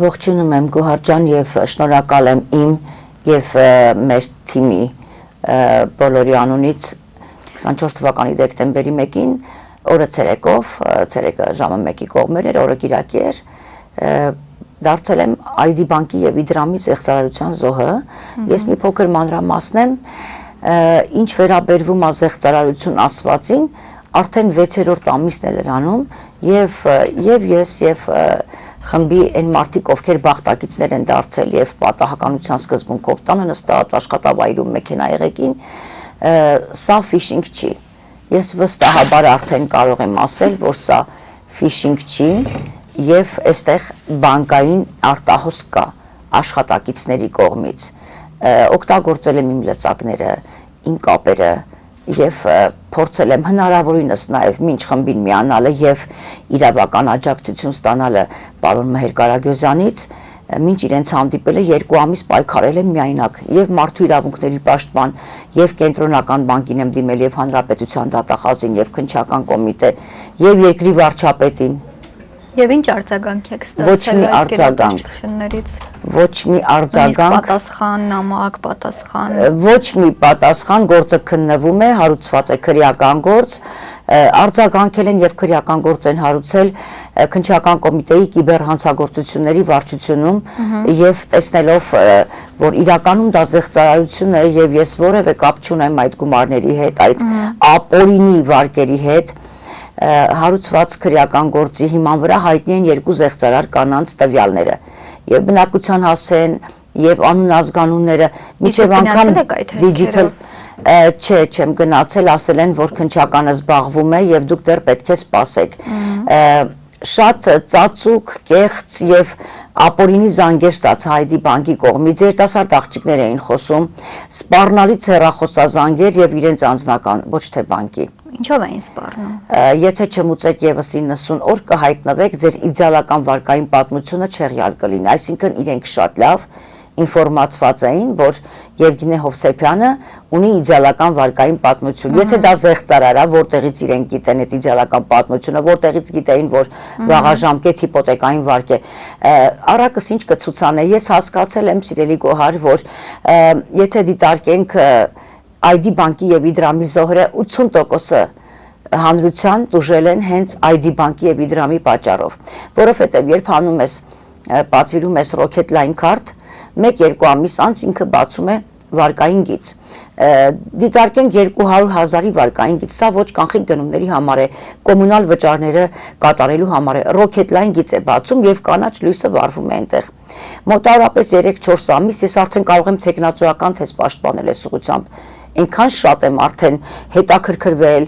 Ողջունում եմ Գոհար ջան եւ շնորհակալ եմ իմ եւ մեր թիմի բոլորի անունից 24 թվականի դեկտեմբերի 1-ին օրը ցերեկով, ցերեկը ժամը 1-ի կողմեր էր, օրը կիրակի էր, դարձել եմ ID բանկի եւ Իդրամի զեղծարարության զոհը։ Ես մի փոքր մանրամասնեմ, ինչ վերաբերվում է զեղծարարություն ասվածին, արդեն 6-րդ ամիսն է լրանում եւ ես եւ խմբի այն մարդիկ, ովքեր բախտակիցներ են դարձել եւ պատահականության սկզբունքով տանը նստած աշխատավայրում մեքենայեղեկին, սա ֆիշինգ չի։ Ես վստահաբար արդեն կարող եմ ասել, որ սա ֆիշինգ չի եւ այստեղ բանկային արտահոս կա աշխատակիցների կողմից։ Օգտագործել եմ իմ լծակները, իմ կապերը եւ փորձել եմ հնարավորինս նաեւ մինչ խմբին միանալը եւ իրավական աջակցություն ստանալը պարոն Մհեր Կարագյոզյանից, մինչ իրենց հանդիպելը 2 ամիս պայքարել եմ միայնակ եւ մարդու իրավունքների պաշտպան եւ կենտրոնական բանկին եմ դիմել եւ հանրապետության դատախազին եւ քննչական կոմիտե եւ երկրի վարչապետին։ Եվ ինչ արձագանք եք ստացել այդ գերատեսչություններից։ Ոչ մի արձագանք, պատասխան, նամակ, պատասխան։ Ոչ մի պատասխան, գործը քննվում է, հարուցված է քրեական գործ, արձագանքել են եւ քրեական գործ են հարուցել քննչական կոմիտեի կիբերհանցագործությունների վարչությունում եւ տեսնելով, որ իրականում դա զեղծարարություն է եւ ես որևէ կապ չունեմ այդ գումարների հետ, այդ ապօրինի վարկերի հետ, հարուցված քրեական գործի հիման վրա հայտնի են 2 զեղծարար կանանց տվյալները եւ բնակության հասեն եւ անուն ազգանունները միջև անգամ դիջիտալ չեմ գնացել, ասել են, որ քննչականը զբաղվում է եւ դուք դեռ պետք է սպասեք։ Շատ ծածուկ, կեղծ եւ ապօրինի զանգեր ստացա ID բանկի կողմից, երիտասարդ աղջիկներ էին խոսում, սպառնալից հեռախոսազանգեր եւ իրենց անձնական, ոչ թե բանկի։ Ինչով էին սպառնում։ Եթե չմուծեք եւս 90 օր կհայտնվեք, ձեր իդեալական վարկային պատմությունը չեղյալ կլինի, այսինքն իրենք շատ լավ ինֆորմացված էին, որ Եվգենի Հովսեփյանը ունի իդեալական վարկային պատմություն։ Եթե դա զեղծարար է, որտեղից իրենք գիտեն այդ իդեալական պատմությունը, որտեղից գիտեին, որ վաղաժամկետ հիպոթեկային վարկ է, առակս ինչ կցուցանե։ Ես հասկացել եմ, սիրելի Գոհար, որ եթե դիտարկենք ID բանկի եւ Իդրամի զոհերը 80%-ը հանրության դուժել են հենց ID բանկի եւ Իդրամի պատճառով, որովհետեւ երբ հանում ես պատվիրում ես Rocket Line card, 1-2 ամիս անց ինքը բացում է վարկային գիծ։ Դիտարկենք 200,000-ի վարկային գիծ, սա ոչ կանխիկ գնումների համար է, կոմունալ վճարները կատարելու համար է, Rocket Line գիծ է բացում եւ կանաչ լույսը վառվում է այնտեղ։ Մոտավորապես 3-4 ամիս ես արդեն կարող եմ տեխնացուական թեզ պաշտպանել այս ուղղությամբ։ Այնքան շատ եմ արդեն հետաքրքրվել,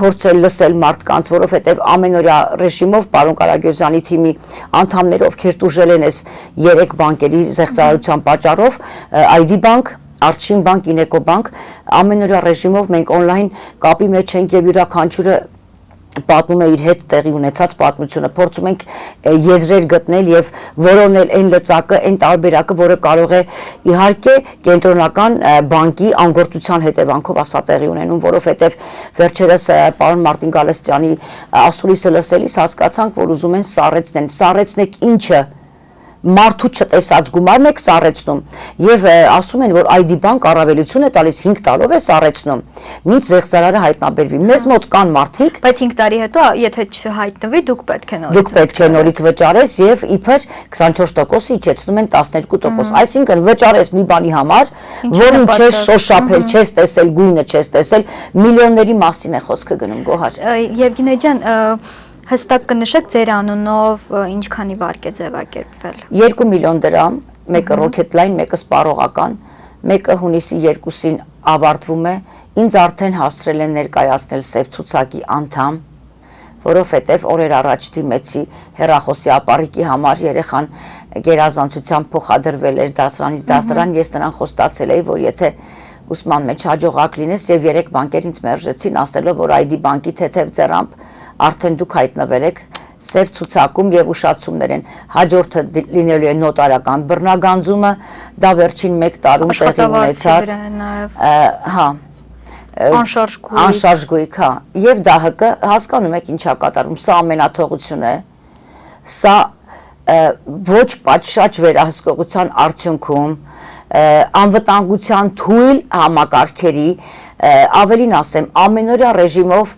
փորձել լսել մարդկանց, որովհետև ամենօրյա ռեժիմով պարոն Կարագյոզյանի թիմի անդամները, ովքեր տուժել են այս 3 բանկերի զեղծարարության պատճառով, ID բանկ, Արչին բանկ, Ինեկո բանկ, ամենօրյա ռեժիմով մենք օնլայն կապի մեջ ենք եւ յուրաքանչյուրը պատմում է իր հետ տեղի ունեցած պատմությունը, փորձում ենք եզրեր գտնել եւ որոնել այն լծակը, այն տարբերակը, որը կարող է իհարկե կենտրոնական բանկի անգործության հետևանքով ասա տեղի ունենում, որովհետեւ վերջերս պարոն Մարտին Գալստյանի ասուլիսը լսելիս հասկացանք, որ ուզում են սառեցնեք ինչը մարդու չտեսած գումարն եք սառեցնում եւ ասում են, որ ID բանկ առավելություն է տալիս 5 տարով է սառեցնում, մինչ զեղծարարը հայտնաբերվի։ Մեզ մոտ կան մարդիկ, բայց 5 տարի հետո եթե չհայտնվի, դուք պետք է նորից վճարես եւ իբր 24%-ը իջեցնում են 12%, այսինքն վճարես մի բանի համար, որին չես շոշափել, չես տեսել գույնը, չես տեսել, միլիոնների մասին է խոսքը գնում, Գոհար։ Եվգենի ջան, հստակ կնշեք ձեր անունով ինչքանի վարկ է ձևակերպվել։ 2 միլիոն դրամ, մեկը Rocket Line, մեկը սպառողական, մեկը հունիսի 2-ին ավարտվում է, ինձ արդեն հասցրել են ներկայացնել սև ցուցակի անդամ, որովհետև օրեր առաջ դիմեցի հեռախոսի ապառիկի համար, երեխան գերազանցությամբ փոխադրվել էր դասարանից դասարան, ես նրան խոստացել էի, որ եթե ուսման մեջ հաջողակ լինես եւ 3 բանկեր ինձ մերժեցին, ասելով, որ ID բանկի թեթև ձեռամբ արդեն դուք հայտնվել եք սև ցուցակում եւ ուշացումներ են, հաջորդը լինելու է նոտարական բռնագանձումը, դա վերջին 1 տարում տեղի ունեցած, հա, անշարժ գույք, հա, եւ ԴՀԿ հասկանում եք ինչա կատարում, սա ամենաթողություն է, սա ոչ պատշաճ վերահսկողության արդյունքում անվտանգության թույլ համակարգերի, ավելին ասեմ, ամենօրյա ռեժիմով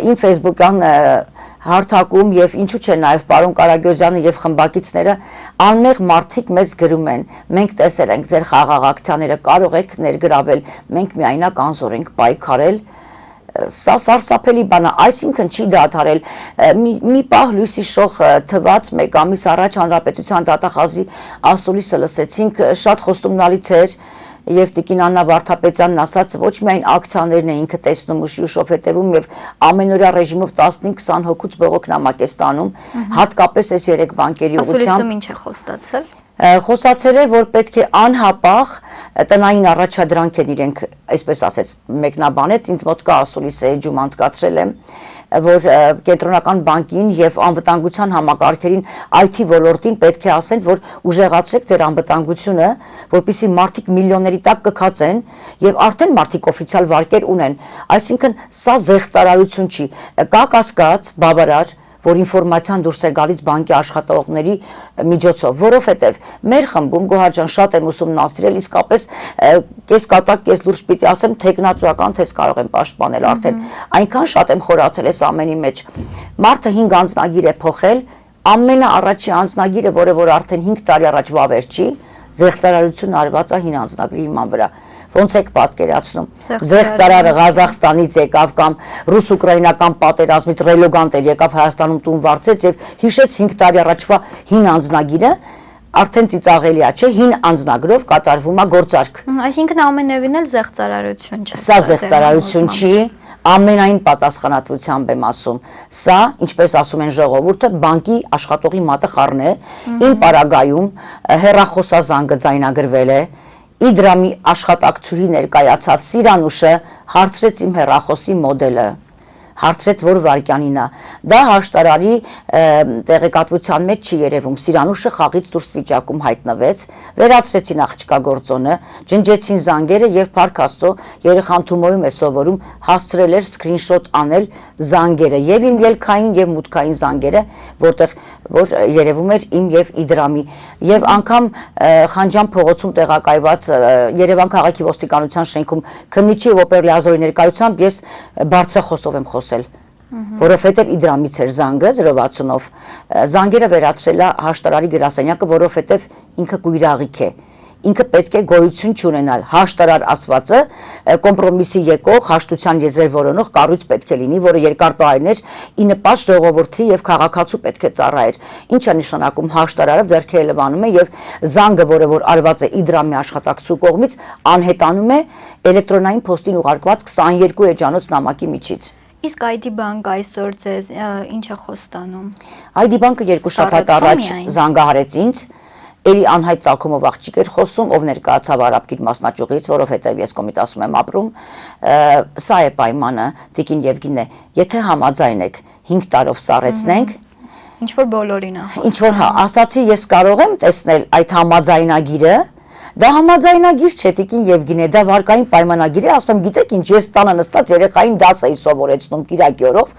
իմ Facebook-յան հարթակում եւ ինչու՞ չէ նաեւ պարոն Կարագյոզյանը եւ խմբակիցները անմեղ մարդիկ մեզ գրում են, մենք տեսել ենք ձեր խաղաղ ակցիաները, կարող եք ներգրավել, մենք միայնակ անզոր ենք պայքարել, սա սարսափելի բան է, այսինքն չի դադարել, մի պահ լույսի շող թված մեկ ամիս առաջ հանրապետության դատախազի ասուլիսը լսեցինք, շատ խոստումնալից էր եւ Տիկին Աննա Վարդապետյանն ասաց, ոչ միայն ակցիաներն է ինքը տեսնում ու շուշով հետևում եւ ամենօրյա ռեժիմով 15-20 հոգուց բողոք նամակ է ստանում, հատկապես այս 3 բանկերի ուղղությամբ։ Ասուլիսում ինչ է խոստացել։ Խոսացել է, որ պետք է անհապաղ տնային առաջադրանք են իրենք, այսպես ասեց, մեկնաբանեց, ինձ մոտ կա ասուլիսը էջում անցկացրել եմ, որ կենտրոնական բանկին եւ անվտանգության համակարգերին IT ոլորտին պետք է ասեն, որ ուժեղացրեք ձեր անվտանգությունը, որպեսզի մարդիկ միլիոնների տակ կքացեն եւ արդեն մարդիկ օֆիցիալ վարկեր ունեն, այսինքն սա զեղծարարություն չի, կա կասկած բավարար, որ ինֆորմացիան դուրս է գալիս բանկի աշխատողների միջոցով, որովհետև մեր խմբում Գոհար ջան շատ եմ ուսումնասիրել, իսկապես կես կատակ, կես լուրջ պիտի ասեմ, տեխնացուական թեզ կարող եմ պաշտպանել արդեն, այնքան շատ եմ խորացել այս ամենի մեջ։ Մարդը 5 անձնագիր է փոխել, ամենաառաջի անձնագիրը, որը որ արդեն 5 տարի առաջ վավեր չի, զեղծարարություն արված է 5 անձնագրի հիման վրա։ Ոնց եք պատկերացնում, զեղծարարը Ղազախստանից եկավ կամ ռուս-ուկրաինական պատերազմից ռելոգանտ եկավ Հայաստանում տուն վարձեց եւ հիշեց 5 տարի առաջվա 5 անձնագիրը, արդեն ծիծաղելի է, չէ, 5 անձնագրով կատարվում է գործարք։ Այսինքն ամենևին էլ զեղծարարություն չէ։ Սա զեղծարարություն չի, ամենայն պատասխանատվությամբ եմ ասում, սա, ինչպես ասում են ժողովուրդը, բանկի աշխատողի մատը խառն է, իմ պարագայում հեռախոսազանգը ձայնագրվել է, Իդրամի աշխատակցուհի ներկայացած Սիրանուշը հարցրեց իմ հեռախոսի մոդելը, հարցրեց որ վարկյանին է, դա հաշտարարի տեղեկատվության մեջ չի երևում, Սիրանուշը խաղից դուրս վիճակում հայտնվեց, վերացրեցին աղջկա գործոնը, ջնջեցին զանգերը եւ Փառք Աստծո երեխան Թումոյում է սովորում, հասցրել էր սկրինշոտ անել զանգերը եւ իմ ելքային եւ մուտքային զանգերը, որտեղ որ երևում էր իմ եւ Իդրամի եւ անգամ Խանջան փողոցում տեղակայված Երևան քաղաքի ոստիկանության շենքում քննիչի օպերլիազորի ներկայությամբ ես բարձրախոսով եմ խոսել, որովհետև Իդրամից էր զանգը 060-ով, զանգերը վերացրել է հաշտարարի գրասենյակը, որովհետև ինքը կույրաղիք է, ինքը պետք է գոյություն չունենալ, հաշտարար ասվածը կոմպրոմիսի եկող, հաշտության եզրեր որոնող կառույց պետք է լինի, որը երկար տարիներ ի նպաստ ժողովրդի եւ քաղաքացու պետք է ծառայեր, ինչ է նշանակում հաշտարարը ձեռքերը լվանում է եւ զանգը, որը որ արված է Իդրամի աշխատակցու կողմից, անհետանում է էլեկտրոնային փոստին ուղարկված 22 էջանոց նամակի միջից։ Իսկ ID բանկ այսօր ձեզ ինչ է խոստանում։ ID բանկը 2 շաբաթ առաջ զանգահարեց ինձ, Էլի անհայտ Ծագումով աղջիկ էր խոսում, ով ներկայացավ Արաբկիր մասնաճյուղից, որովհետև ես Կոմիտասում եմ ապրում, սա է պայմանը, Տիկին Եվգենե, եթե համաձայն եք 5 տարով սառեցնենք, ինչ որ բոլորին է։ Ինչ որ հա, ասացի ես կարող եմ տեսնել այդ համաձայնագիրը, դա համաձայնագիր չէ, Տիկին Եվգենե, դա վարկային պայմանագիր է, ասում եմ, գիտեք ինչ, ես տանը նստած երեխային դաս էի սովորեցնում Կիրակի օրով,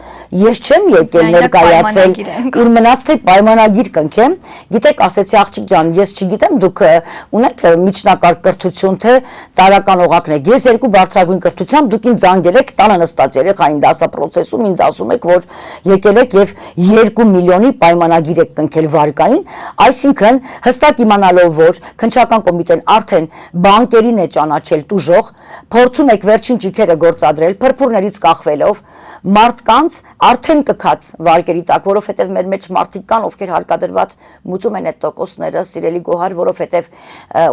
ես չեմ եկել ներկայացել, իր մնաց թե պայմանագիր կնքեմ, գիտեք, ասեցի աղջիկ ջան, ես չգիտեմ, դուք ունեք միջնակարգ կրթություն, թե տարական օղակն եք, ես 2 բարձրագույն կրթությամբ, դուք ինձ զանգել եք տանը նստած երեխային դասապրոցեսում, ինձ ասում եք, որ եկել եք եւ 2 միլիոնի պայմանագիր եք կնքել վարկային, այսինքն հստակ իմանալով, որ քննչական կոմիտեն արդեն բանկերին է ճանաչել տուժող, փորձում եք վերջին ճիքերը գործադրել, փրփուրներից կախվելով, մարդկանց արդեն կքած վարկերի տակ, որովհետև մեր մեջ մարդիկ կան, ովքեր հարկադրված մուծում են այդ տոկոսները, սիրելի Գոհար, որովհետև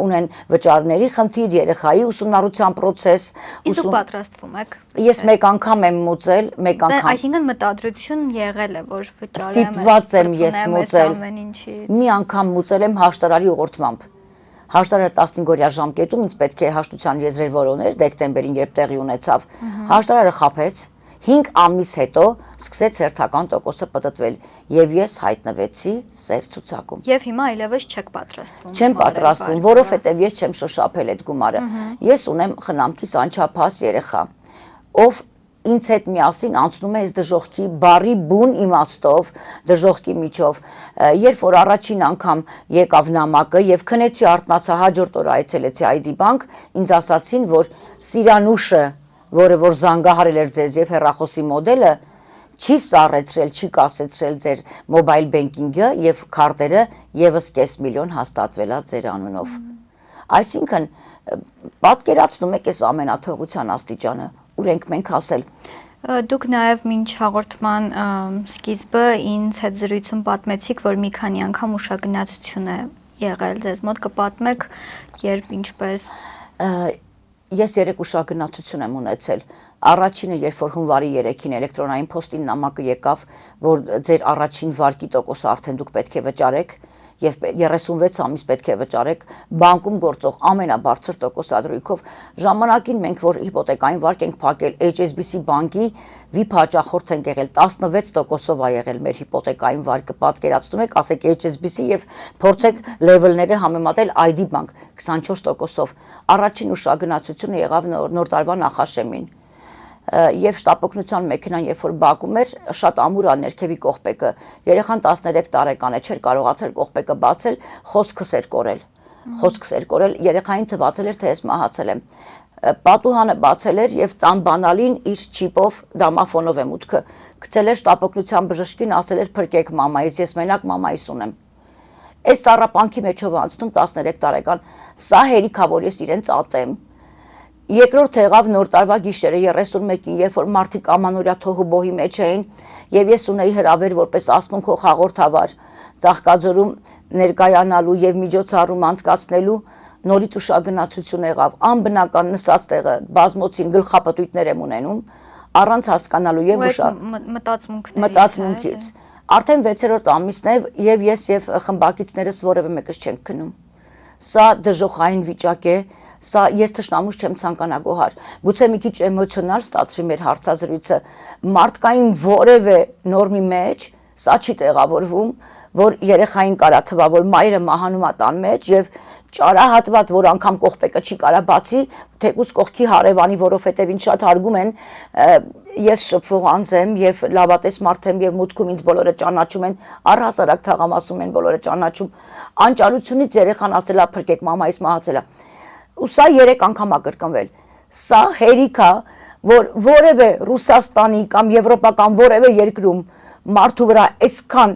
ունեն վճարների խնդիր, երեխայի ուսումնառության process, Իսկ պատրաստվում եք։ Ես մեկ անգամ եմ մուծել, մեկ անգամ։ Այսինքն մտադրություն եղել է, որ վճարեմ, ստիպված եմ ես մուծել։ Մի անգամ մուծել եմ հաշտարարի ուղղորդմամբ։ Հաշտարարը 15-օրյա ժամկետում ինձ պետք է հաշտության եզրեր որոներ դեկտեմբերին, երբ տեղի ունեցավ։ Հաշտարարը խաբեց, 5 ամիս հետո սկսեց հերթական տոկոսը պտտվել եւ ես հայտնվեցի սև ցուցակում։ Եվ հիմա այլևս չեք պատրաստվում։ Չեմ պատրաստվում, որովհետեւ ես չեմ շոշափել այդ գումարը։ Ես ունեմ խնամքիս անչափահաս երեխա, ով ինձ հետ միասին անցնում է այս դժոխքի բարի բուն իմաստով, դժոխքի միջով, երբ որ առաջին անգամ եկավ նամակը եւ քնեցի արթնացա հաջորդ օրը այցելեցի ID Bank, ինձ ասացին, որ Սիրանուշը, որը որ զանգահարել էր ձեզ եւ հեռախոսի մոդելը, չի սառեցրել, չի կասեցրել ձեր մոբայլ բենկինգը եւ քարտերը եւս կես միլիոն հաստատվելա ձեր անունով։ Այսինքն պատկերացնում եք այս ամենաթողության աստիճանը, ուր ենք մենք հասել։ Դուք նաև մինչ հաղորդման սկիզբը ինձ հետ զրույցում պատմեցիք, որ մի քանի անգամ ուշագնացություն է եղել ձեզ մոտ, կպատմեք, երբ ինչպես։ Ես 3 ուշագնացություն եմ ունեցել։ Առաջինը, երբ որ հունվարի 3-ին էլեկտրոնային փոստին նամակը եկավ, որ ձեր առաջին վարկի տոկոսը արդեն դուք պետք է վճարեք եւ 36 ամիս պետք է վճարեք բանկում գործող ամենաբարձր տոկոսադրույքով, ժամանակին մենք որ հիպոթեկային վարկ ենք փակել HSBC բանկի VIP հաճախորդ ենք եղել 16%-ով ա եղել մեր հիպոթեկային վարկը, պատկերացնում եք, ասեք HSBC եւ փորձեք level-ները համեմատել ID Bank 24%-ով։ Առաջին ուշագնացությունը եղավ նոր տարվա նախաշեմին։ Եվ շտապօգնության մեքենան երբ որ բակում էր, շատ ամուր ա ներքևի կողպեկը, երեխան 13 տարեկան է, չէր կարողացել կողպեկը բացել, խոսքս էր կորել, երեխային թվացել էր, թե ես մահացել եմ։ Պատուհանը բացել էր եւ տան բանալին իր չիպով դամաֆոնով է մուտքը գցել էր շտապօգնության բժշկին, ասել էր փրկեք մամայից, ես մենակ մամայիս ունեմ։ Այս տառապանքի մեջով անցնում 13 տարեկան, սա հերիք ա, որ ես իրենց ատեմ։ Երկրորդ եղավ նոր տարվա գիշերը 31-ին, երբ որ մարդիկ ամանորյա թոհուբոհի մեջ էին եւ ես ունեի հրավեր որպես ասմունքող հաղորդավար Ծաղկաձորում ներկայանալու եւ միջոցառում անցկացնելու, նորից ուշագնացություն եղավ, անբնական նստած տեղը բազմոցին գլխապտույտներ եմ ունենում, առանց հասկանալու եւ մտածմունքից։ Արդեն 6-րդ ամիսն է եւ ես եւ խմբակիցներս որևէ մեկս չենք քնում։ Սա դժոխային վիճակ է, սա ես թշնամուց չեմ ցանկանա գոհար։ Գուցե մի քիչ էմոցիոնալ ստացվի մեր հարցազրույցը, մարդկային որևէ նորմի մեջ սա չի տեղավորվում, որ երեխային կարա թվա, որ մայրը մահանում է տան մեջ եւ ճարահատված, որ անգամ կողպեկը չի կարա բացի, թեկուզ կողքի հարևանի, որովհետեւ ինձ շատ հարգում են, ես շփվող անձ եմ եւ լավատես մարդ եմ եւ մուտքում ինձ բոլորը ճանաչում են, առհասարակ թաղամասում են բոլորը ճանաչում, անճարությունից երեխան ասել է փրկեք մամայիս մահացել է։ Ու սա 3 անգամ ա կրկնվել։ Սա հերիք է, որ որևէ Ռուսաստանի կամ եվրոպական որևէ երկրում մարդու վրա այսքան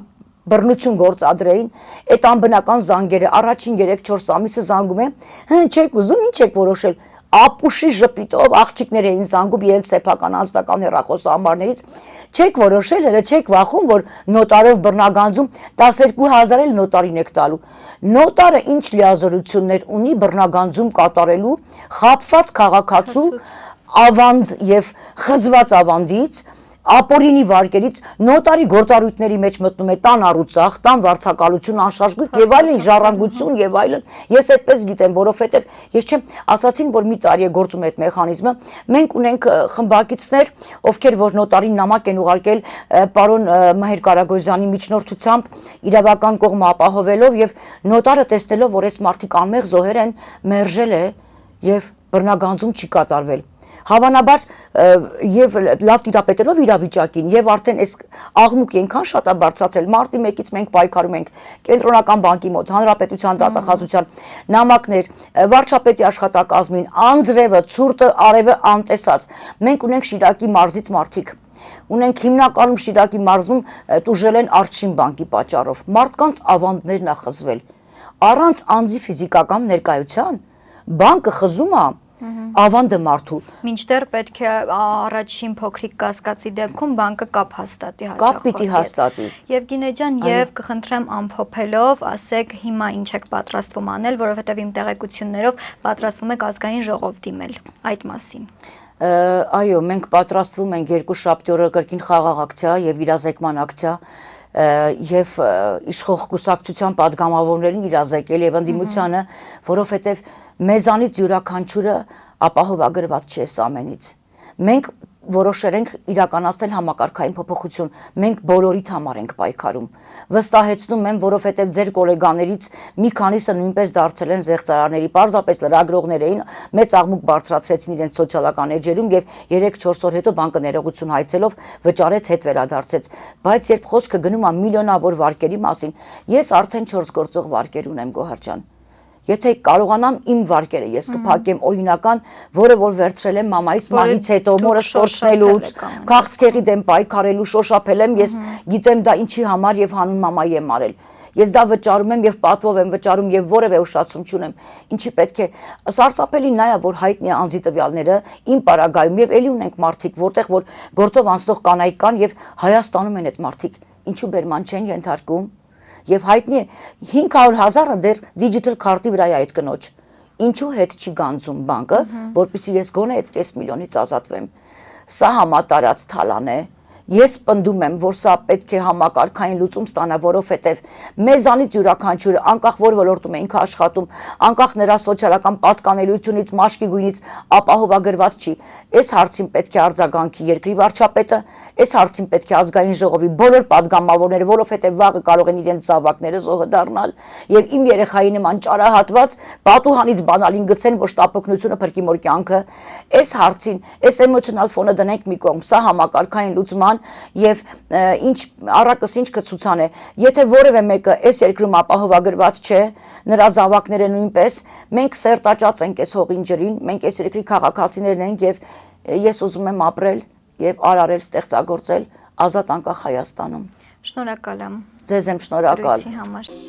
բռնություն գործադրեին, այդ անբնական զանգերը առաջին 3-4 ամիսը զանգում է, չեք ուզում, ինչ եք որոշել, ապուշի ժպիտով աղջիկներ էին զանգում իրենց սեփական անձնական հեռախոսահամարներից, չեք որոշել, հələ չեք վախում, որ նոտարով բռնագանձում 12,000 էլ նոտարին եք տալու։ Նոտարը ինչ լիազորություններ ունի բռնագանձում կատարելու, խաբված քաղաքացու ավանդ եւ խզված ավանդից, ապորինի վարկերից, նոտարի գործառույթների մեջ մտնում է տան առուծախ, տան վարձակալություն, անշարժույթ եւ այլն, ժառանգություն եւ այլն։ Ես այդպես գիտեմ, որովհետեւ ես չեմ ասացին, որ մի տարի է գործում այդ մեխանիզմը։ Մենք ունենք խմբակիցներ, ովքեր որ նոտարին նամակ են ուղարկել պարոն Մհեր Կարագոզյանի միջնորդությամբ, իրավական կողմը ապահովելով եւ նոտարը տեսնելով, որ այս մարդիկ անմեղ զոհեր են, մերժել է եւ բռնագանձում չի կատարվել։ Հավանաբար եւ լավ տիրապետելով իրավիճակին եւ արդեն այս աղմուկը այնքան շատ է բարձրացել, մարտի 1-ից մենք պայքարում ենք կենտրոնական բանկի մոտ, հանրապետության դատախազության նամակներ, վարչապետի աշխատակազմին, անձրևը, ցուրտը, արևը անտեսած։ Մենք ունենք Շիրակի մարզից մարդիկ, ունենք հիմնականում Շիրակի մարզում տուժել են Արչին բանկի պատճառով, մարդկանց ավանդներն ա խզվել, առանց անձի ֆիզիկական ներկայության բանկը խզում է ավանդը մարդու։ Մինչդեռ պետք է առաջին փոքրիկ կասկածի դեպքում բանկը կապ հաստատի հաճախ։ Կապ պիտի հաստատի։ Եվգենիա ջան, եւ կխնդրեմ ամփոփելով, ասեք հիմա ինչ եք պատրաստվում անել, որովհետեւ իմ տեղեկություններով պատրաստվում եք ազգային ժողով դիմել այդ մասին։ Այո, մենք պատրաստվում ենք 2 շաբթի օրը կրկին խաղաղ ակցիա եւ իրազեկման ակցիա եւ իշխող կուսակցության падգամավորներին իրազեկել եւ ընդդիմությանը, որովհետեւ մեզանից յուրաքանչյուրը ապահովագրված չի այս ամենից։ Մենք որոշենք իրականացնել համակարգային փոփոխություն։ Մենք բոլորիդ համար ենք պայքարում։ Վստահեցնում եմ, որովհետև ձեր գոլեգաներից մի քանիսը նույնպես դարձել են զեղծարարների, պարզապես լրագրողներ էին, մեծ աղմուկ բարձրացրեցին իրենց սոցիալական էջերում եւ 3-4 օր հետո բանկը ներողություն հայցելով վճարեց, հետ վերադարձեց։ Բայց երբ խոսքը գնում է միլիոնավոր վարկերի մասին, ես արդեն 4 գործող վարկեր ունեմ, Գոհար ջան։ Եթե կարողանամ իմ վարկերը ես կփակեմ օրինական, որը որ վերցրել եմ մամայից մահից հետո, մորը շորշնելուց, քաղցկեղի դեմ պայքարելու, շոշափել եմ, ես գիտեմ դա ինչի համար եւ հանուն մամայի եմ արել։ Ես դա վճարում եմ եւ պատվով եմ վճարում եւ որևէ ուշացում չունեմ։ Ինչի պետք է սարսափելի նայա, որ հայտնի անձի տվյալները իմ պարագայում եւ ելի ունենք մարդիկ, որտեղ որ գործով անցնող կանայք կան եւ Հայաստանում են այդ մարդիկ։ Ինչու բերման չեն ենթարկում։ Եվ հայտնի է 500,000-ը դեռ digital քարտի վրա է այդ կնոջ։ Ինչու հետ չի գանձում բանկը, որպեսզի ես գոնե այդ կես միլիոնից ազատվեմ։ Սա համատարած թալան է։ Ես պնդում եմ, որ սա պետք է համակարգային լուծում ստանա, որովհետև մեզանից յուրաքանչյուրը, անկախ որ ոլորտում է ինքը աշխատում, անկախ նրա սոցիալական պատկանելությունից, մաշկի գույնից ապահովագրված չի։ Այս հարցին պետք է արձագանքի երկրի վարչապետը, այս հարցին պետք է ազգային ժողովի բոլոր падգամավորները, որովհետև վաղը կարող են իրենց զավակները զոհը դառնալ, եւ իմ երեխայի նման ճարահատված պատուհանից բանալին գցեն, որ շտապօգնությունը փրկի մոր կյանքը։ Այս հարցին, այս էմոցիոնալ ֆոնը դնենք մի կողմ, սա համակարգային լուծման եւ ինչ առակս ինչ կցուցանե, եթե որևէ մեկը այս երկրում ապահովագրված չէ, նրա զավակները նույնպես, մենք սերտաճած ենք այս հողին ջրին, մենք այս երկրի քաղաքացիներն ենք եւ ես ուզում եմ ապրել եւ արարել, ստեղծագործել ազատ անկախ Հայաստանում։ Շնորհակալ եմ։ Ձեզ եմ շնորհակալ։ Զրույցի համար։